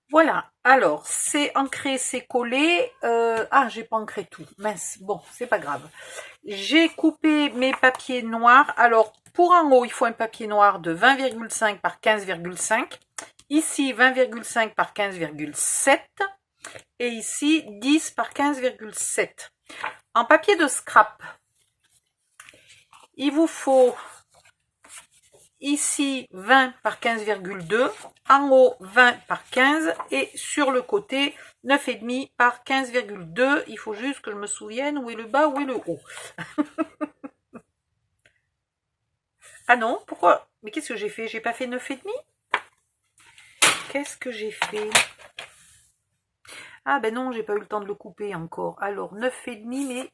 Voilà, alors c'est ancré, c'est collé. Ah, j'ai pas ancré tout. Mince, bon, c'est pas grave. J'ai coupé mes papiers noirs. Alors, pour en haut, il faut un papier noir de 20,5 par 15,5. Ici, 20,5 par 15,7. Et ici, 10 par 15,7. En papier de scrap, il vous faut ici 20 par 15,2, en haut 20 par 15 et sur le côté 9,5 par 15,2. Il faut juste que je me souvienne où est le bas, où est le haut. Ah non, pourquoi? Mais qu'est-ce que j'ai fait? J'ai pas fait 9,5? Qu'est-ce que j'ai fait? Ah ben non, j'ai pas eu le temps de le couper encore. Alors 9,5, mais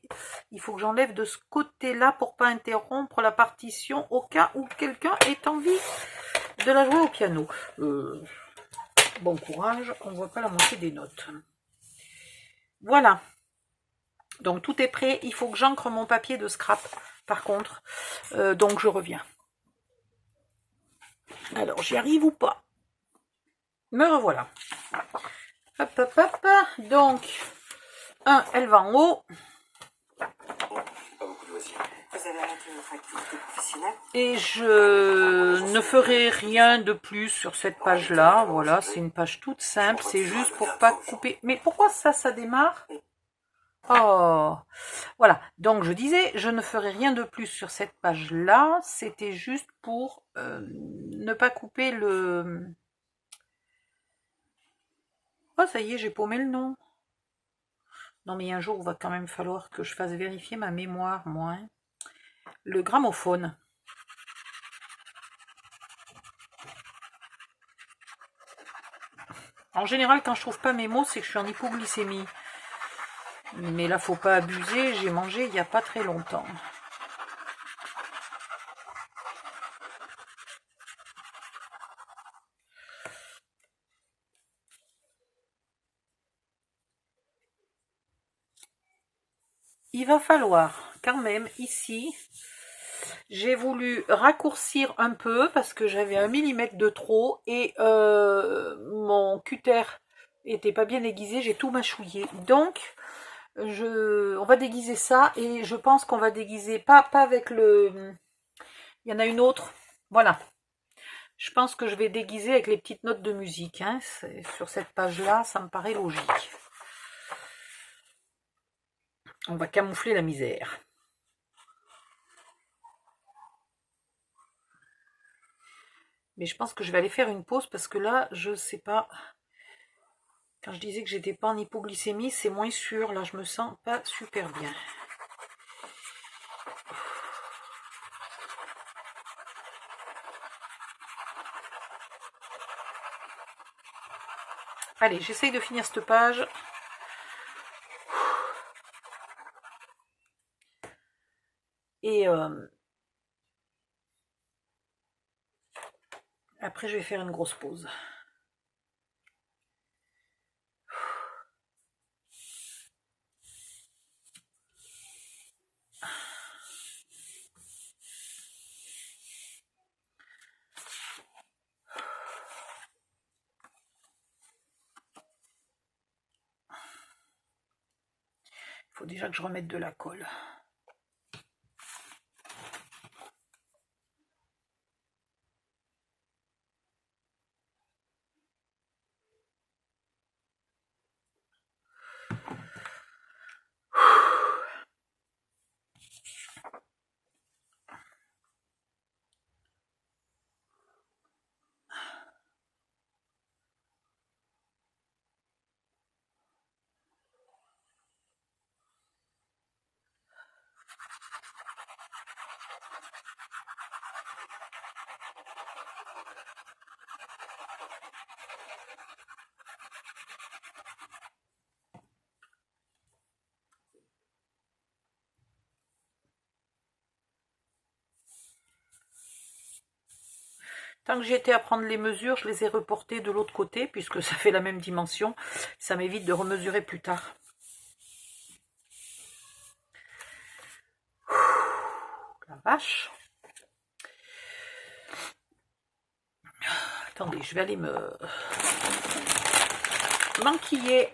il faut que j'enlève de ce côté-là pour pas interrompre la partition au cas où quelqu'un ait envie de la jouer au piano. Bon courage, on ne voit pas la moitié des notes. Voilà. Donc tout est prêt. Il faut que j'ancre mon papier de scrap, par contre. Donc je reviens. Alors j'y arrive ou pas? Me revoilà. Hop, hop, hop. Donc, elle va en haut. Et je ne ferai rien de plus sur cette page-là. Voilà, c'est une page toute simple. C'est juste pour pas couper. Mais pourquoi ça démarre? Oh, voilà. Donc je disais, je ne ferai rien de plus sur cette page-là. C'était juste pour ne pas couper le... Oh, ça y est, j'ai paumé le nom. Non, mais un jour, il va quand même falloir que je fasse vérifier ma mémoire, moi. Hein. Le gramophone. En général, quand je trouve pas mes mots, c'est que je suis en hypoglycémie. Mais là, faut pas abuser. J'ai mangé il n'y a pas très longtemps. Il va falloir quand même ici... J'ai voulu raccourcir un peu parce que j'avais 1 millimètre de trop et mon cutter était pas bien aiguisé, j'ai tout mâchouillé. Donc, on va déguiser ça et je pense qu'on va déguiser, pas avec le... Il y en a une autre, voilà. Je pense que je vais déguiser avec les petites notes de musique. Hein. Sur cette page-là, ça me paraît logique. On va camoufler la misère. Mais je pense que je vais aller faire une pause parce que là, je sais pas... Quand je disais que j'étais pas en hypoglycémie, c'est moins sûr. Là, je me sens pas super bien. Allez, j'essaye de finir cette page. Et après, je vais faire une grosse pause. Il faut déjà que je remette de la colle. Tant que j'ai été à prendre les mesures, je les ai reportées de l'autre côté, puisque ça fait la même dimension. Ça m'évite de remesurer plus tard. La vache. Attendez, je vais aller me... m'enquiller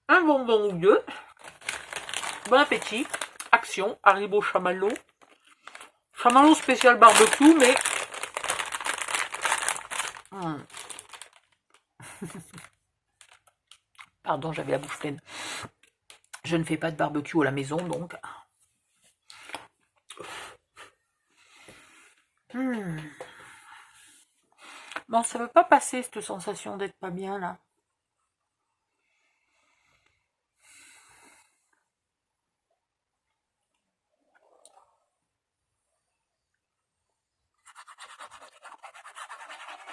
un bonbon ou deux. Bon appétit. Action, Haribo chamallow. Chamallow spécial barbecue, mais... Pardon, j'avais la bouche pleine. Je ne fais pas de barbecue à la maison, donc... Bon, ça veut pas passer, cette sensation d'être pas bien, là.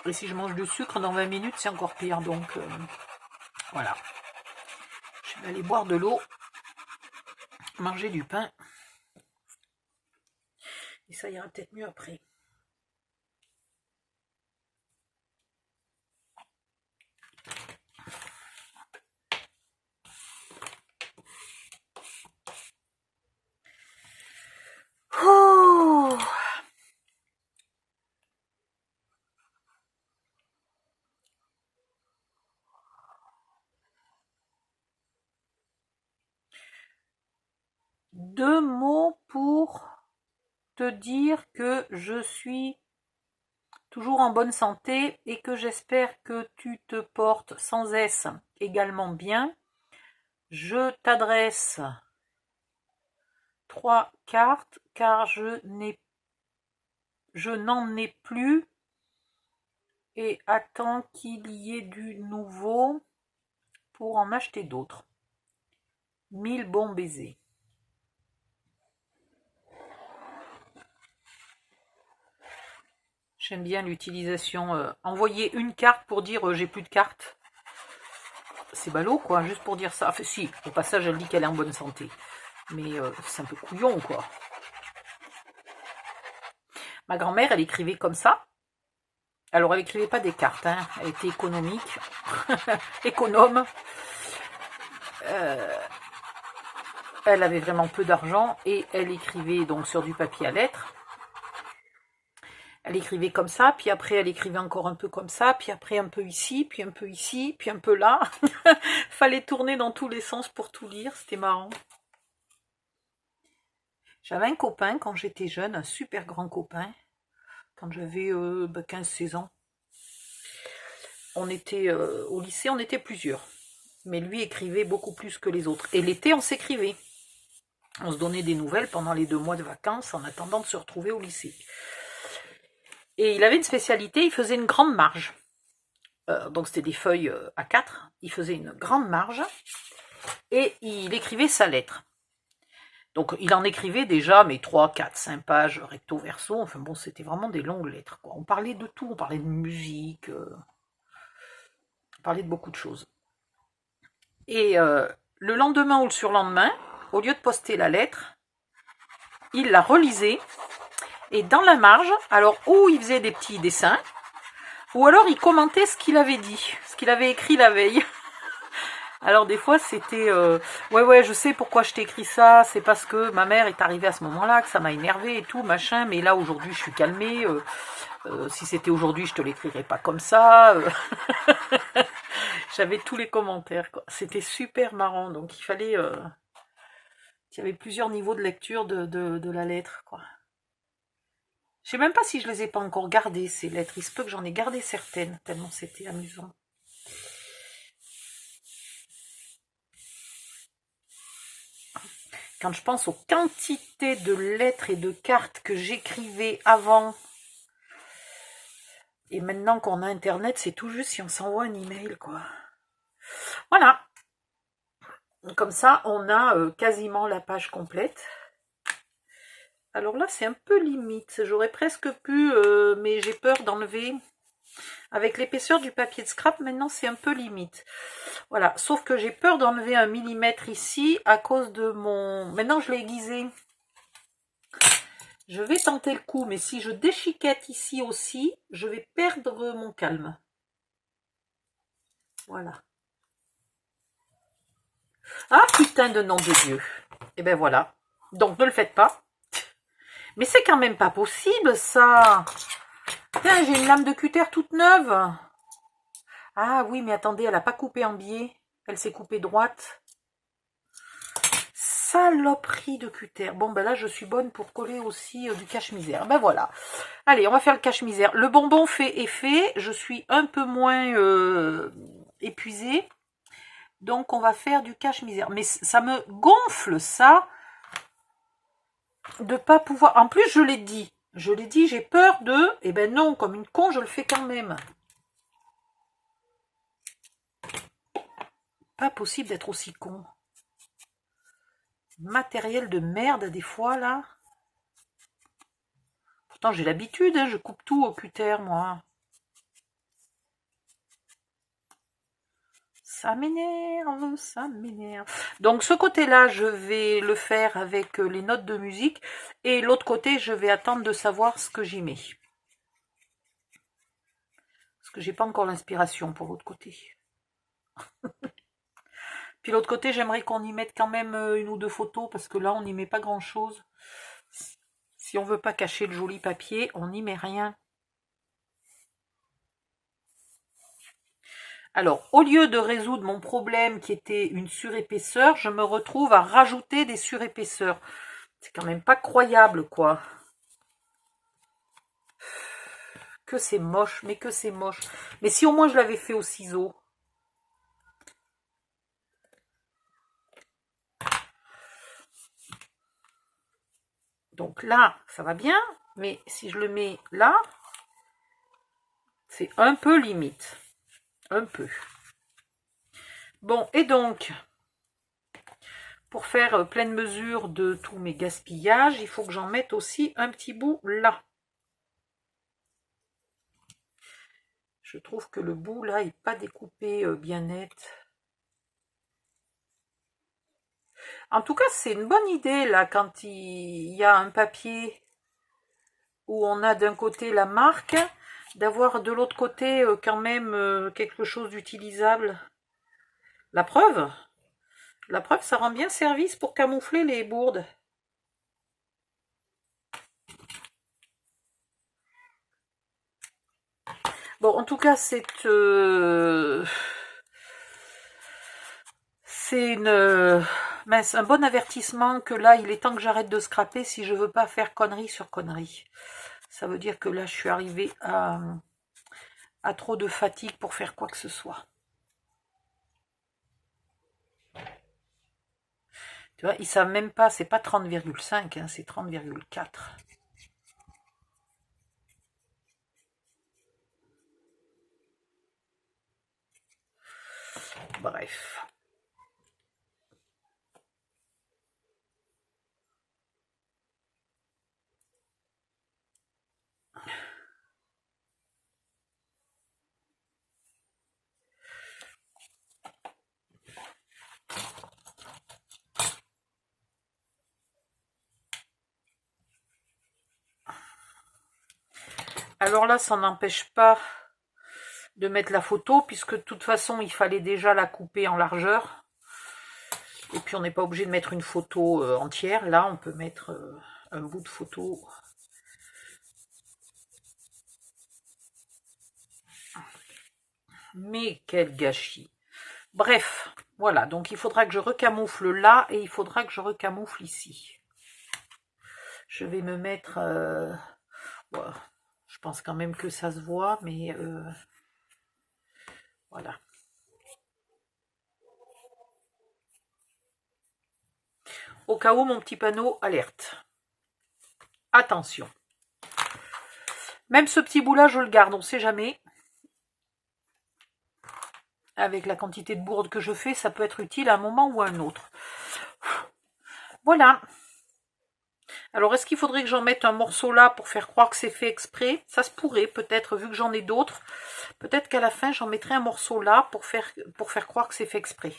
Et si je mange du sucre dans 20 minutes, c'est encore pire, donc... voilà. Je vais aller boire de l'eau, manger du pain. Et ça ira peut-être mieux après. Oh! Deux mots pour te dire que je suis toujours en bonne santé et que j'espère que tu te portes sans S également bien. Je t'adresse 3 cartes car je n'en ai plus et attends qu'il y ait du nouveau pour en acheter d'autres. 1000 bons baisers. J'aime bien l'utilisation. Envoyer une carte pour dire j'ai plus de cartes. C'est ballot, quoi, juste pour dire ça. Enfin, si, au passage, elle dit qu'elle est en bonne santé. Mais c'est un peu couillon, quoi. Ma grand-mère, elle écrivait comme ça. Alors, elle écrivait pas des cartes, hein. Elle était économique. Économe. Elle avait vraiment peu d'argent et elle écrivait donc sur du papier à lettres. Elle écrivait comme ça, puis après elle écrivait encore un peu comme ça, puis après un peu ici, puis un peu ici, puis un peu là. Fallait tourner dans tous les sens pour tout lire, c'était marrant. J'avais un copain quand j'étais jeune, un super grand copain, quand j'avais 15-16 ans. On était au lycée, on était plusieurs. Mais lui écrivait beaucoup plus que les autres. Et l'été, on s'écrivait. On se donnait des nouvelles pendant les 2 mois de vacances en attendant de se retrouver au lycée. Et il avait une spécialité, il faisait une grande marge. Donc c'était des feuilles A4, il faisait une grande marge et il écrivait sa lettre. Donc il en écrivait déjà, mais 3, 4, 5 pages, recto verso, enfin bon, c'était vraiment des longues lettres, quoi. On parlait de tout, on parlait de musique, on parlait de beaucoup de choses. Et le lendemain ou le surlendemain, au lieu de poster la lettre, il la relisait, et dans la marge, alors où il faisait des petits dessins, ou alors il commentait ce qu'il avait dit, ce qu'il avait écrit la veille. Alors des fois c'était ouais je sais pourquoi je t'ai écrit ça, c'est parce que ma mère est arrivée à ce moment-là, que ça m'a énervé et tout, machin, mais là aujourd'hui je suis calmée, si c'était aujourd'hui je te l'écrirais pas comme ça. J'avais tous les commentaires, quoi. C'était super marrant, donc il fallait... il y avait plusieurs niveaux de lecture de la lettre, quoi. Je sais même pas si je les ai pas encore gardées, ces lettres. Il se peut que j'en ai gardé certaines, tellement c'était amusant. Quand je pense aux quantités de lettres et de cartes que j'écrivais avant, et maintenant qu'on a Internet, c'est tout juste si on s'envoie un email, quoi. Voilà. Comme ça, on a quasiment la page complète. Alors là, c'est un peu limite. J'aurais presque pu, mais j'ai peur d'enlever. Avec l'épaisseur du papier de scrap, maintenant, c'est un peu limite. Voilà, sauf que j'ai peur d'enlever 1 millimètre ici à cause de mon... Maintenant, je l'ai aiguisé. Je vais tenter le coup, mais si je déchiquette ici aussi, je vais perdre mon calme. Voilà. Ah, putain de nom de Dieu. Et ben voilà. Donc, ne le faites pas. Mais c'est quand même pas possible, ça. Putain, j'ai une lame de cutter toute neuve. Ah oui, mais attendez, elle n'a pas coupé en biais. Elle s'est coupée droite. Saloperie de cutter. Bon, ben là, je suis bonne pour coller aussi du cache-misère. Ben voilà. Allez, on va faire le cache-misère. Le bonbon fait effet. Je suis un peu moins épuisée. Donc, on va faire du cache-misère. Mais ça me gonfle, ça, de pas pouvoir... En plus, je l'ai dit. Je l'ai dit, j'ai peur de... Eh ben non, comme une con, je le fais quand même. Pas possible d'être aussi con. Matériel de merde, des fois, là. Pourtant, j'ai l'habitude, hein, je coupe tout au cutter, moi. Ça m'énerve, ça m'énerve. Donc, ce côté-là, je vais le faire avec les notes de musique. Et l'autre côté, je vais attendre de savoir ce que j'y mets. Parce que j'ai pas encore l'inspiration pour l'autre côté. Puis l'autre côté, j'aimerais qu'on y mette quand même une ou deux photos, parce que là, on n'y met pas grand-chose. Si on veut pas cacher le joli papier, on n'y met rien. Alors, au lieu de résoudre mon problème qui était une surépaisseur, je me retrouve à rajouter des surépaisseurs. C'est quand même pas croyable, quoi. Que c'est moche, mais que c'est moche. Mais si au moins je l'avais fait au ciseau. Donc là, ça va bien, mais si je le mets là, c'est un peu limite. Un peu. Bon, et donc, pour faire pleine mesure de tous mes gaspillages, il faut que j'en mette aussi un petit bout là. Je trouve que le bout là n'est pas découpé bien net. En tout cas, c'est une bonne idée là quand il y a un papier où on a d'un côté la marque, d'avoir de l'autre côté quand même quelque chose d'utilisable. La preuve, ça rend bien service pour camoufler les bourdes. Bon, en tout cas, c'est un bon avertissement que là, il est temps que j'arrête de scraper si je veux pas faire connerie sur connerie. Ça veut dire que là, je suis arrivée à trop de fatigue pour faire quoi que ce soit. Tu vois, ils savent même pas, c'est pas 30,5, hein, c'est 30,4. Bref. Alors là, ça n'empêche pas de mettre la photo, puisque de toute façon, il fallait déjà la couper en largeur. Et puis, on n'est pas obligé de mettre une photo entière. Là, on peut mettre un bout de photo. Mais quel gâchis. Bref, voilà. Donc, il faudra que je recamoufle là et il faudra que je recamoufle ici. Je vais me mettre... ouais, je pense quand même que ça se voit, mais... voilà. Au cas où, mon petit panneau alerte. Attention. Même ce petit bout-là, je le garde, on ne sait jamais. Avec la quantité de bourde que je fais, ça peut être utile à un moment ou à un autre. Voilà. Alors, est-ce qu'il faudrait que j'en mette un morceau là pour faire croire que c'est fait exprès? Ça se pourrait, peut-être, vu que j'en ai d'autres. Peut-être qu'à la fin, j'en mettrai un morceau là pour faire croire que c'est fait exprès.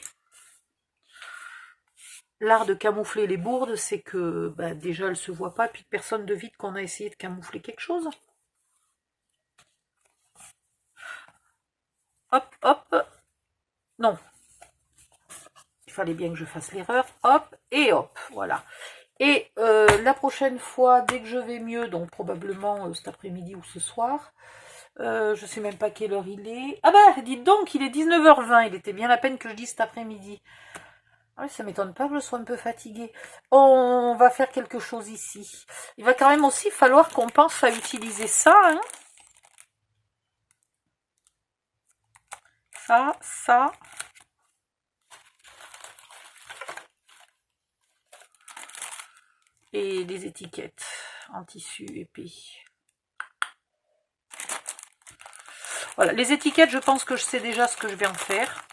L'art de camoufler les bourdes, c'est que déjà, elles ne se voient pas, puis que personne ne devine qu'on a essayé de camoufler quelque chose. Hop, hop. Non. Il fallait bien que je fasse l'erreur. Hop, et hop. Voilà. Et la prochaine fois, dès que je vais mieux, donc probablement cet après-midi ou ce soir, Je sais même pas quelle heure il est. Ah bah, dites donc, il est 19h20. Il était bien la peine que je dise cet après-midi. Ah oui, ça m'étonne pas que je sois un peu fatiguée. On va faire quelque chose ici. Il va quand même aussi falloir qu'on pense à utiliser ça. Hein. Ça. Et des étiquettes en tissu épais. Voilà, les étiquettes, je pense que je sais déjà ce que je vais en faire.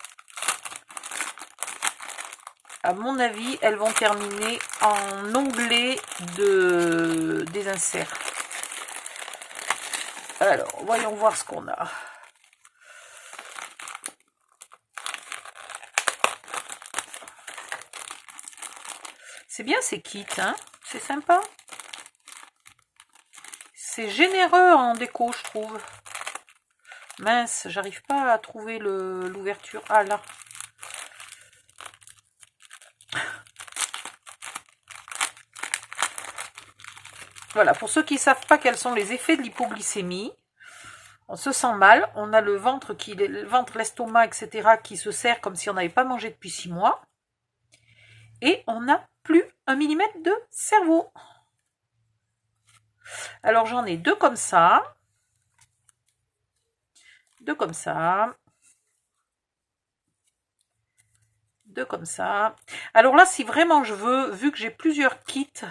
À mon avis, elles vont terminer en onglet des inserts. Alors, voyons voir ce qu'on a. C'est bien ces kits, hein? C'est sympa. C'est généreux en déco, je trouve. Mince, j'arrive pas à trouver l'ouverture. Ah là. Voilà, pour ceux qui ne savent pas quels sont les effets de l'hypoglycémie, on se sent mal, on a le ventre, l'estomac, etc. qui se serre comme si on n'avait pas mangé depuis 6 mois. Et on n'a plus 1 millimètre de cerveau. Alors j'en ai 2 comme ça. 2 comme ça. 2 comme ça. Alors là, si vraiment je veux, vu que j'ai plusieurs kits,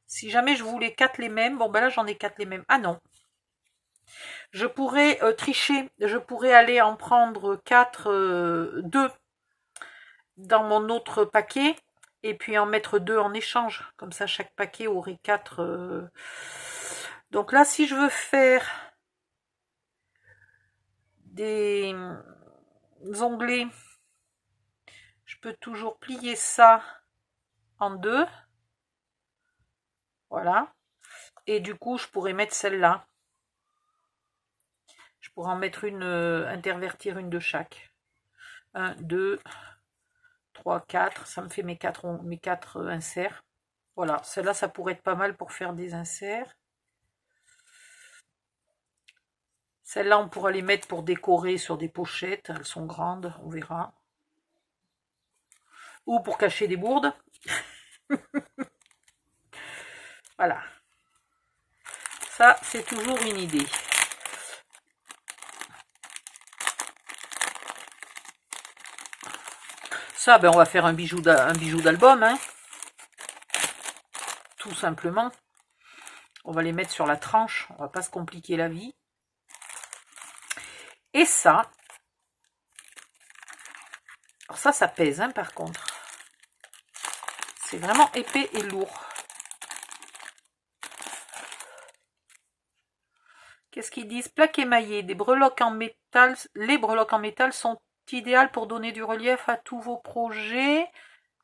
si jamais je voulais 4 les mêmes, bon ben là j'en ai 4 les mêmes. Ah non. Je pourrais tricher, je pourrais aller en prendre 2 dans mon autre paquet et puis en mettre 2 en échange. Comme ça, chaque paquet aurait 4. Donc là, si je veux faire des onglets, je peux toujours plier ça en 2. Voilà. Et du coup, je pourrais mettre celle-là. Je pourrais en mettre une, intervertir une de chaque. 1, 2, 3, 4. Ça me fait mes 4 inserts. Voilà, celle-là, ça pourrait être pas mal pour faire des inserts. Celles-là, on pourra les mettre pour décorer sur des pochettes. Elles sont grandes, on verra. Ou pour cacher des bourdes. Voilà. Ça, c'est toujours une idée. Ça, ben, on va faire un bijou d'album. Hein. Tout simplement. On va les mettre sur la tranche. On va pas se compliquer la vie. Et ça. Alors ça pèse, hein, par contre. C'est vraiment épais et lourd. Qu'est-ce qu'ils disent? Plaque émaillée, des breloques en métal. Les breloques en métal sont idéales pour donner du relief à tous vos projets.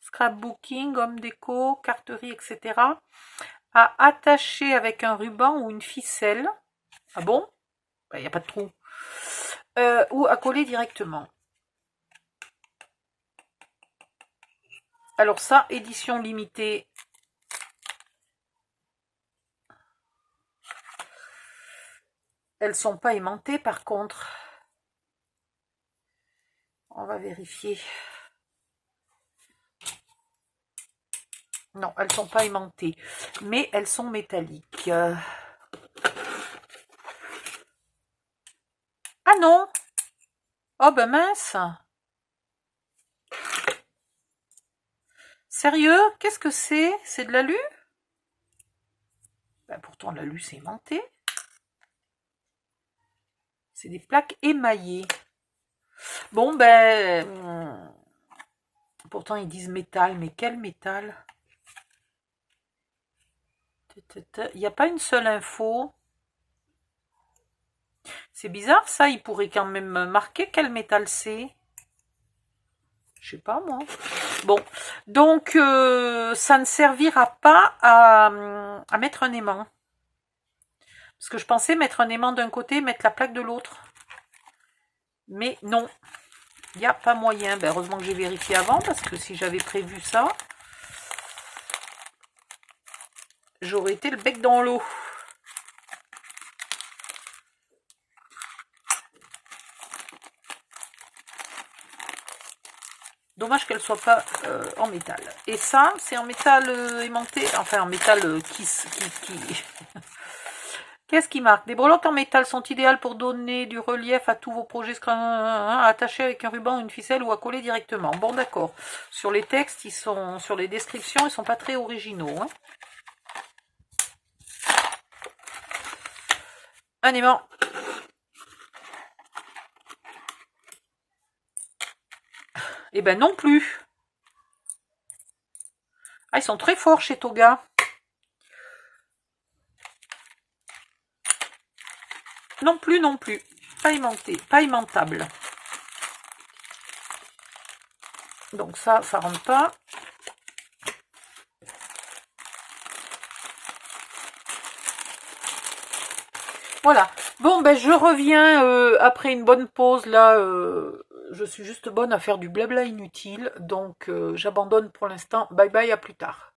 Scrapbooking, homme déco, carterie, etc. À attacher avec un ruban ou une ficelle. Ah bon? Il n'y a pas de trou. Ou à coller directement. Alors ça, édition limitée. Elles sont pas aimantées par contre. On va vérifier. Non, elles sont pas aimantées. Mais elles sont métalliques. Ah non! Oh ben mince! Sérieux? Qu'est-ce que c'est? C'est de l'alu? Ben pourtant l'alu c'est aimanté. C'est des plaques émaillées. Bon ben... Pourtant ils disent métal, mais quel métal? Il n'y a pas une seule info. C'est bizarre ça, il pourrait quand même marquer quel métal c'est. Je sais pas moi. Bon, donc ça ne servira pas à mettre un aimant. Parce que je pensais mettre un aimant d'un côté, mettre la plaque de l'autre. Mais non, il n'y a pas moyen. Ben, heureusement que j'ai vérifié avant, parce que si j'avais prévu ça, j'aurais été le bec dans l'eau. Dommage qu'elle soit pas en métal. Et ça, c'est en métal aimanté, enfin en métal qui Qu'est-ce qui marque? Des breloques en métal sont idéales pour donner du relief à tous vos projets attachés avec un ruban, une ficelle ou à coller directement. Bon, d'accord. Sur les textes, sur les descriptions, ils sont pas très originaux. Hein. Un aimant. Eh ben non plus. Ah, ils sont très forts chez Toga. Non plus, non plus. Pas aimanté, pas aimantable. Donc ça rentre pas. Voilà. Bon, ben je reviens après une bonne pause. Là, je suis juste bonne à faire du blabla inutile. Donc, j'abandonne pour l'instant. Bye bye, à plus tard.